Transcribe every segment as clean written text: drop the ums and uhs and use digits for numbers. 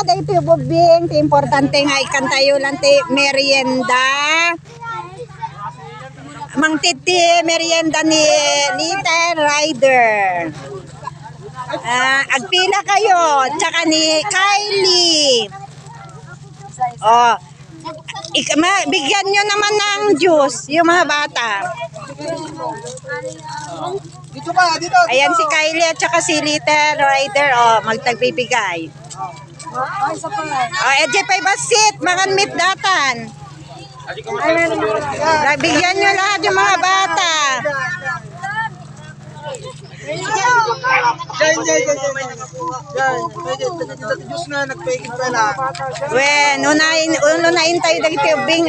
day ito bubing. Ti importante nga ikan tayo lang ti merienda. Mang titi merienda ni Little Rider. Agpila kayo. Tsaka ni Kylie. Oh. Bigyan nyo naman ng juice yung mga bata. Dito ka, dito. Ayan si Kylie at saka si Little Rider. Oh, magtagbibigay. Oh, EJ pa basit, mga meat datan. Bigyan nyo lahat yung mga bata. Wen, unahin tayo dagiti ubing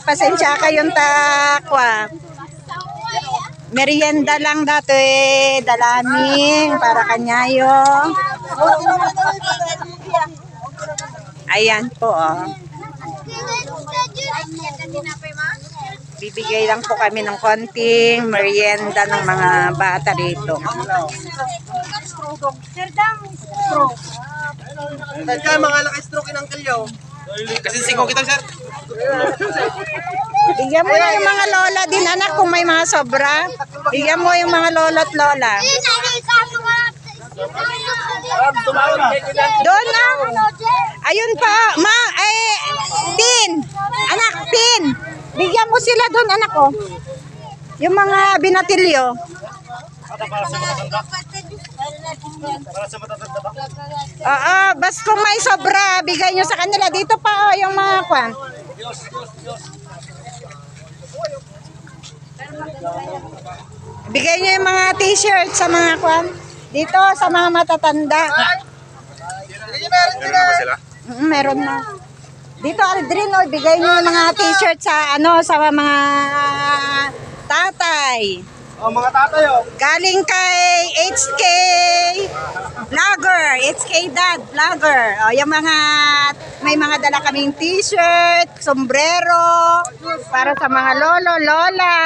pasensya kayong takwa. Merienda lang dato dalaming para kanyayo. Ayan po Bibigay lang po kami ng konting merienda ng mga bata dito. Kaya mga laka-stroke ng kalyo. Kasi singko kita, sir. Bigyan mo na yung mga lola din, anak, kung may mga sobra. Bigyan mo yung mga lola at lola. Doon na. Ayun pa. Pin. Anak, pin. Bigyan mo sila doon, anak ko. Yung mga binatilyo. Basta kung may sobra, bigay nyo sa kanila. Dito pa yung mga kwan. Bigay nyo yung mga t-shirt sa mga kwan. Dito sa mga matatanda. Meron na. Dito Aldrin, bigay nyo yung mga t-shirt sa sa mga tatay. Mga tatay Galing kay HK Vlogger, HK Dad Vlogger. Yung may mga dala kaming t-shirt, sombrero para sa mga lolo, lola.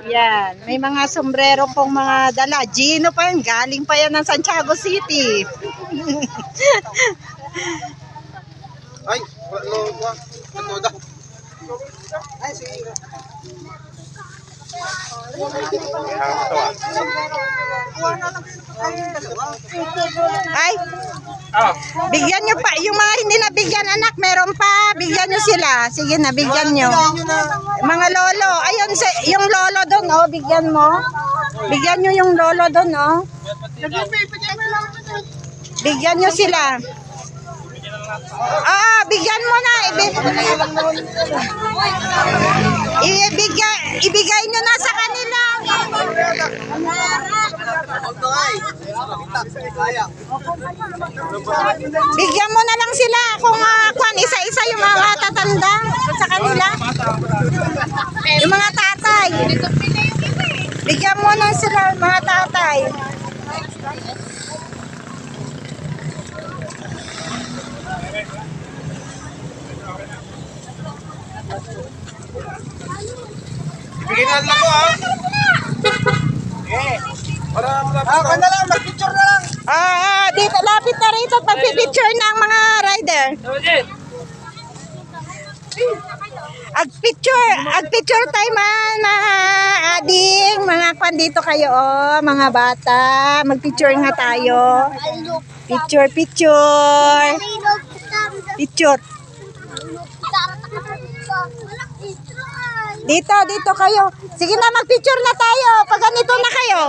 Yan, may mga sombrero pong mga dala. Gino pa yan, galing pa yan ng Santiago City. Ay, ano daw? Ay, sige. Ay, bigyan nyo pa. Yung mga hindi nabigyan, anak, meron pa. Bigyan nyo sila. Sige na, bigyan nyo. Mga lolo. Ayun, yung lolo doon, bigyan mo. Bigyan nyo yung lolo doon, Bigyan nyo sila. Bigyan mo na. Ibigay nyo na sa kanila. Bigyan mo na lang sila kung isa-isa yung mga tatanda sa kanila. Yung mga tatay. Bigyan mo na sila mga tatay. Bigyan na lang ko, Para lang, mag-picture na lang. Dito, lapit na rito. Pag-picture ng mga rider. Ag-picture tayo mga ading. Mga kwan dito kayo, mga bata. Mag-picture nga tayo. Picture. Dito kayo. Sige na, mag-picture na tayo. Pag ganito na kayo.